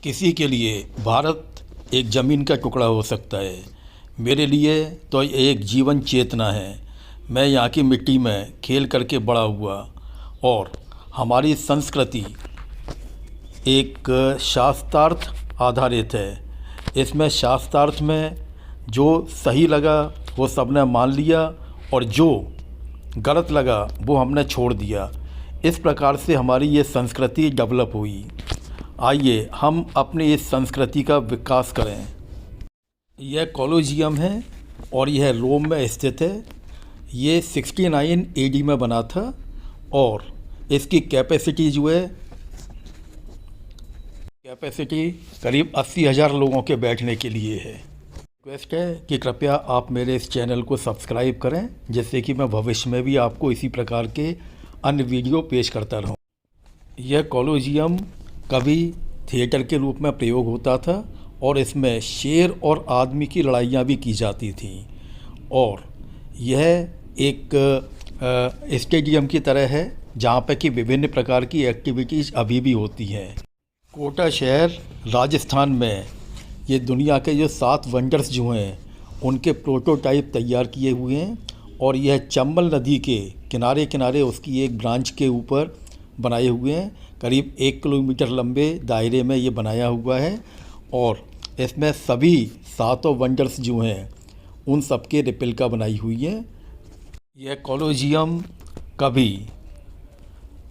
किसी के लिए भारत एक ज़मीन का टुकड़ा हो सकता है। मेरे लिए तो ये एक जीवन चेतना है। मैं यहाँ की मिट्टी में खेल करके बड़ा हुआ और हमारी संस्कृति एक शास्त्रार्थ आधारित है। इसमें शास्त्रार्थ में जो सही लगा वो सबने मान लिया और जो गलत लगा वो हमने छोड़ दिया। इस प्रकार से हमारी ये संस्कृति डेवलप हुई। आइए हम अपनी इस संस्कृति का विकास करें। यह कोलोजियम है और यह रोम में स्थित है। ये 69 AD में बना था और इसकी कैपेसिटी करीब 80,000 लोगों के बैठने के लिए है। रिक्वेस्ट है कि कृपया आप मेरे इस चैनल को सब्सक्राइब करें, जिससे कि मैं भविष्य में भी आपको इसी प्रकार के अन्य वीडियो पेश करता रहूं। यह कोलोजियम कभी थिएटर के रूप में प्रयोग होता था और इसमें शेर और आदमी की लड़ाइयाँ भी की जाती थीं और यह एक स्टेडियम की तरह है जहाँ पर कि विभिन्न प्रकार की एक्टिविटीज़ अभी भी होती हैं। कोटा शहर राजस्थान में ये दुनिया के जो 7 वंडर्स जो हैं उनके प्रोटोटाइप तैयार किए हुए हैं और यह चंबल नदी के किनारे किनारे उसकी एक ब्रांच के ऊपर बनाए हुए हैं। करीब 1 किलोमीटर लंबे दायरे में ये बनाया हुआ है और इसमें सभी 7 वंडर्स जो हैं उन सब के रेप्लिका बनाई हुई है। यह कोलोजियम कभी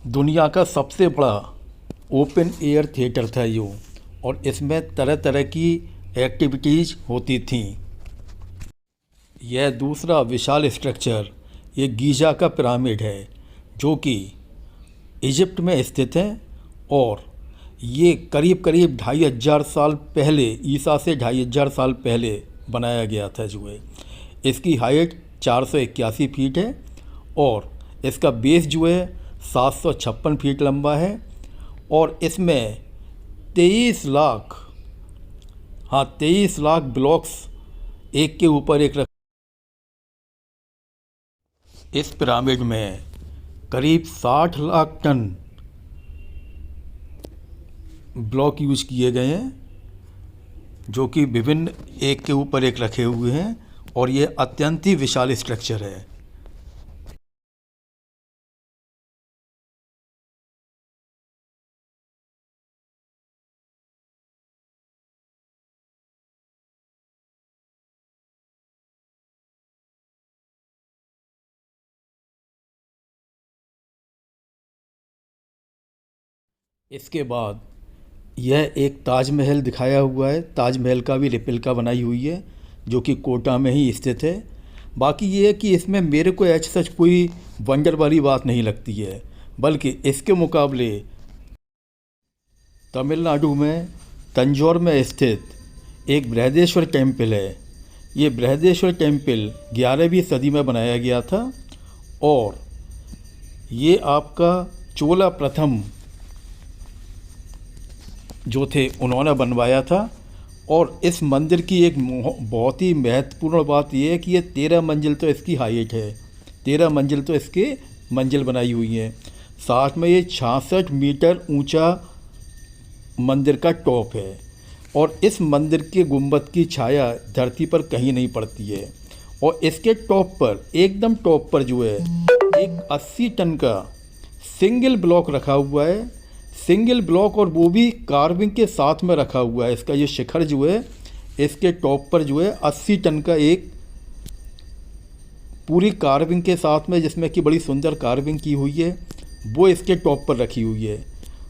दुनिया का सबसे बड़ा ओपन एयर थिएटर था यो, और इसमें तरह तरह की एक्टिविटीज़ होती थीं। यह दूसरा विशाल स्ट्रक्चर ये गीज़ा का पिरामिड है जो कि इजिप्ट में स्थित है और ये करीब 2,500 साल पहले, ईसा से 2,500 साल पहले बनाया गया था जो है। इसकी हाइट 481 फीट है और इसका बेस जो है 756 फीट लंबा है और इसमें 23 लाख ब्लॉक्स एक के ऊपर एक इस पिरामिड में करीब 60 लाख टन ब्लॉक यूज किए गए हैं जो कि विभिन्न एक के ऊपर एक रखे हुए हैं और ये अत्यंत ही विशाल स्ट्रक्चर है। इसके बाद यह एक ताजमहल दिखाया हुआ है। ताजमहल का भी रेप्लिका बनाई हुई है जो कि कोटा में ही स्थित है। बाकी ये है कि इसमें मेरे को ऐसा सच कोई वंडर वाली बात नहीं लगती है, बल्कि इसके मुकाबले तमिलनाडु में तंजौर में स्थित एक बृहदेश्वर टेम्पल है। ये बृहदेश्वर टेम्पल 11वीं सदी में बनाया गया था और ये आपका चोला प्रथम जो थे उन्होंने बनवाया था। और इस मंदिर की एक बहुत ही महत्वपूर्ण बात यह है कि ये 13 मंजिल तो इसकी हाइट है, 13 मंजिल तो इसके मंजिल बनाई हुई हैं। साथ में ये 66 मीटर ऊंचा मंदिर का टॉप है और इस मंदिर के गुंबद की छाया धरती पर कहीं नहीं पड़ती है। और इसके टॉप पर, एकदम टॉप पर जो है एक 80 टन का सिंगल ब्लॉक रखा हुआ है। सिंगल ब्लॉक और वो भी कार्विंग के साथ में रखा हुआ है। इसका ये शिखर जो है इसके टॉप पर जो है 80 टन का एक पूरी कार्विंग के साथ में, जिसमें कि बड़ी सुंदर कार्विंग की हुई है, वो इसके टॉप पर रखी हुई है।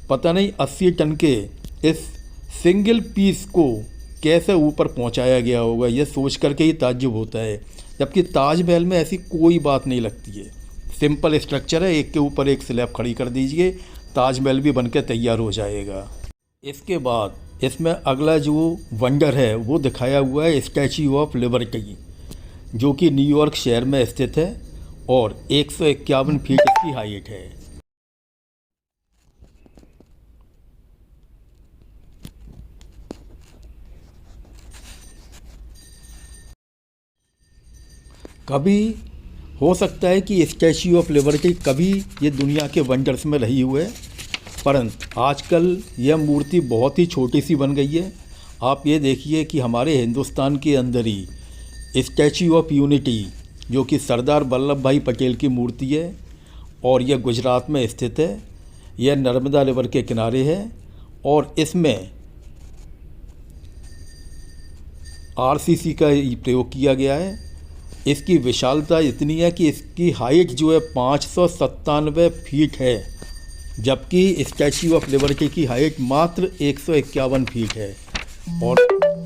पता नहीं 80 टन के इस सिंगल पीस को कैसे ऊपर पहुंचाया गया होगा, ये सोच करके ही ताज्जुब होता है। जबकि ताजमहल में ऐसी कोई बात नहीं लगती है। सिंपल स्ट्रक्चर है, एक के ऊपर एक स्लैब खड़ी कर दीजिए, ताजमहल भी बनकर तैयार हो जाएगा। इसके बाद इसमें अगला जो वंडर है वो दिखाया हुआ है स्टैच्यू ऑफ लिबर्टी, जो कि न्यूयॉर्क शहर में स्थित है और 151 फीट इसकी हाइट है। कभी हो सकता है कि स्टैच्यू ऑफ लिबर्टी कभी ये दुनिया के वंडर्स में रही हुए, परंतु आजकल यह मूर्ति बहुत ही छोटी सी बन गई है। आप ये देखिए कि हमारे हिंदुस्तान के अंदर ही स्टैच्यू ऑफ यूनिटी जो कि सरदार वल्लभ भाई पटेल की मूर्ति है और यह गुजरात में स्थित है। यह नर्मदा रिवर के किनारे है और इसमें आरसीसी का प्रयोग किया गया है। इसकी विशालता इतनी है कि इसकी हाइट जो है 597 फीट है, जबकि स्टैच्यू ऑफ लिबर्टी की हाइट मात्र 151 फीट है और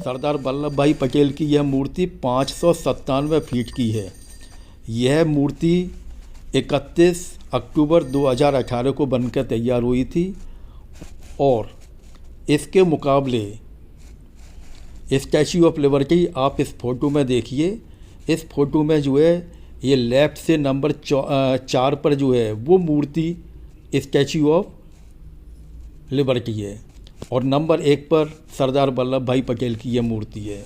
सरदार वल्लभ भाई पटेल की यह मूर्ति 597 फीट की है। यह मूर्ति 31 अक्टूबर 2018 को बनकर तैयार हुई थी और इसके मुकाबले स्टैच्यू ऑफ लिबर्टी आप इस फ़ोटो में देखिए। इस फ़ोटो में जो है ये लेफ़्ट से नंबर 4 पर जो है वो मूर्ति स्टैच्यू ऑफ लिबर्टी है और नंबर 1 पर सरदार वल्लभ भाई पटेल की यह मूर्ति है।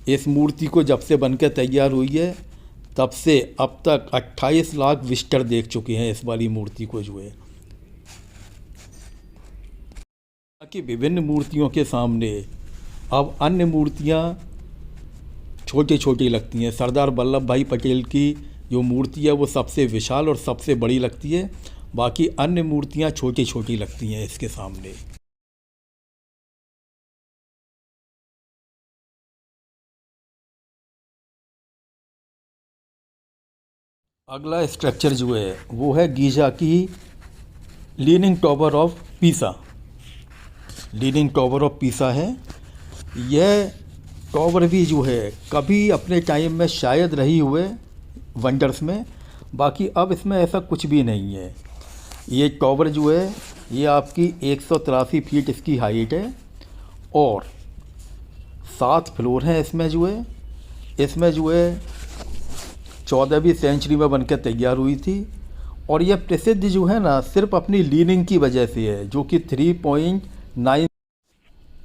इस मूर्ति को जब से बनकर तैयार हुई है तब से अब तक 28 लाख विजिटर देख चुके हैं इस वाली मूर्ति को जो है। कि विभिन्न मूर्तियों के सामने अब अन्य मूर्तियाँ छोटी छोटी लगती हैं। सरदार वल्लभ भाई पटेल की जो मूर्ति है वो सबसे विशाल और सबसे बड़ी लगती है, बाकी अन्य मूर्तियाँ छोटी छोटी लगती हैं इसके सामने। अगला स्ट्रक्चर जो है वो है गीज़ा की leaning tower of Pisa. Leaning tower of Pisa है। यह टावर भी जो है कभी अपने टाइम में शायद रही हुए वंडर्स में, बाकी अब इसमें ऐसा कुछ भी नहीं है। ये टावर जो है ये आपकी 183 फीट इसकी हाइट है और 7 फ्लोर हैं इसमें जो है। इसमें जो है 14वीं सेंचुरी में बनकर तैयार हुई थी और यह प्रसिद्ध जो है ना सिर्फ अपनी लीनिंग की वजह से है, जो कि 3.9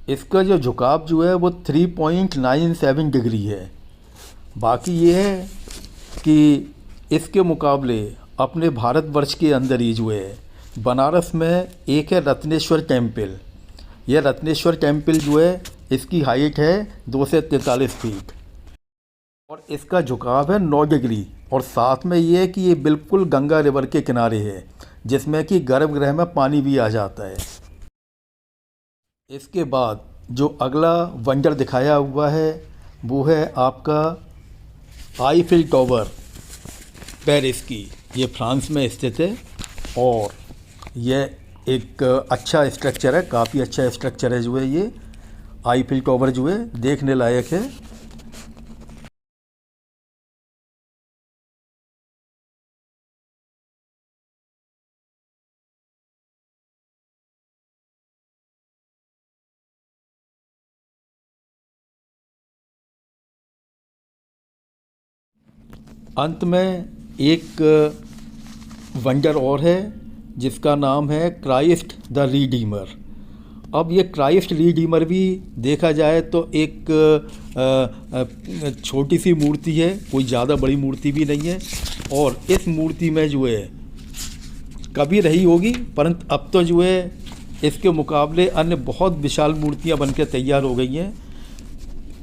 इसका जो झुकाव जो है वो 3.97 डिग्री है। बाकी ये है कि इसके मुकाबले अपने भारतवर्ष के अंदर ही जो है बनारस में एक है रत्नेश्वर टेम्पल। यह रत्नेश्वर टेम्पल जो है इसकी हाइट है 2 से 43 फीट और इसका झुकाव है 9 डिग्री और साथ में ये है कि ये बिल्कुल गंगा रिवर के किनारे है, जिसमें कि गर्भगृह में पानी भी आ जाता है। इसके बाद जो अगला वंडर दिखाया हुआ है वो है आपका आईफिल टावर पेरिस की। ये फ्रांस में स्थित है और यह एक अच्छा स्ट्रक्चर है, काफ़ी अच्छा स्ट्रक्चर है जो है। ये आईफिल टावर जो है देखने लायक है। अंत में एक वंडर और है जिसका नाम है क्राइस्ट द रिडीमर। अब ये क्राइस्ट रिडीमर भी देखा जाए तो एक छोटी सी मूर्ति है, कोई ज़्यादा बड़ी मूर्ति भी नहीं है और इस मूर्ति में जो है कभी रही होगी, परंतु अब तो जो है इसके मुकाबले अन्य बहुत विशाल मूर्तियां बनकर तैयार हो गई हैं।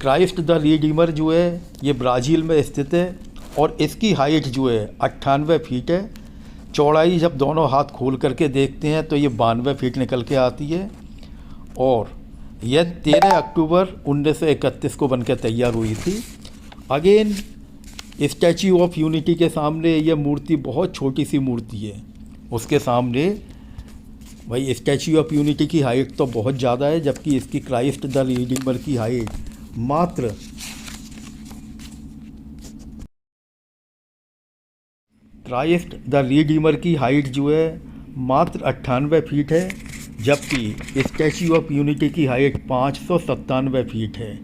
क्राइस्ट द रिडीमर जो है ये ब्राज़ील में स्थित है और इसकी हाइट जो है 98 फीट है। चौड़ाई जब दोनों हाथ खोल करके देखते हैं तो ये 92 फीट निकल के आती है और यह 13 अक्टूबर 1931 को बनकर तैयार हुई थी। अगेन स्टैच्यू ऑफ यूनिटी के सामने यह मूर्ति बहुत छोटी सी मूर्ति है, उसके सामने भाई स्टैच्यू ऑफ यूनिटी की हाइट तो बहुत ज़्यादा है, जबकि इसकी क्राइस्ट द रिडीमर की हाइट मात्र क्राइस्ट द रिडीमर की हाइट जो है मात्र 98 फीट है, जबकि स्टैच्यू ऑफ यूनिटी की हाइट 597 फीट है।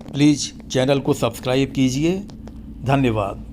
प्लीज़ चैनल को सब्सक्राइब कीजिए। धन्यवाद।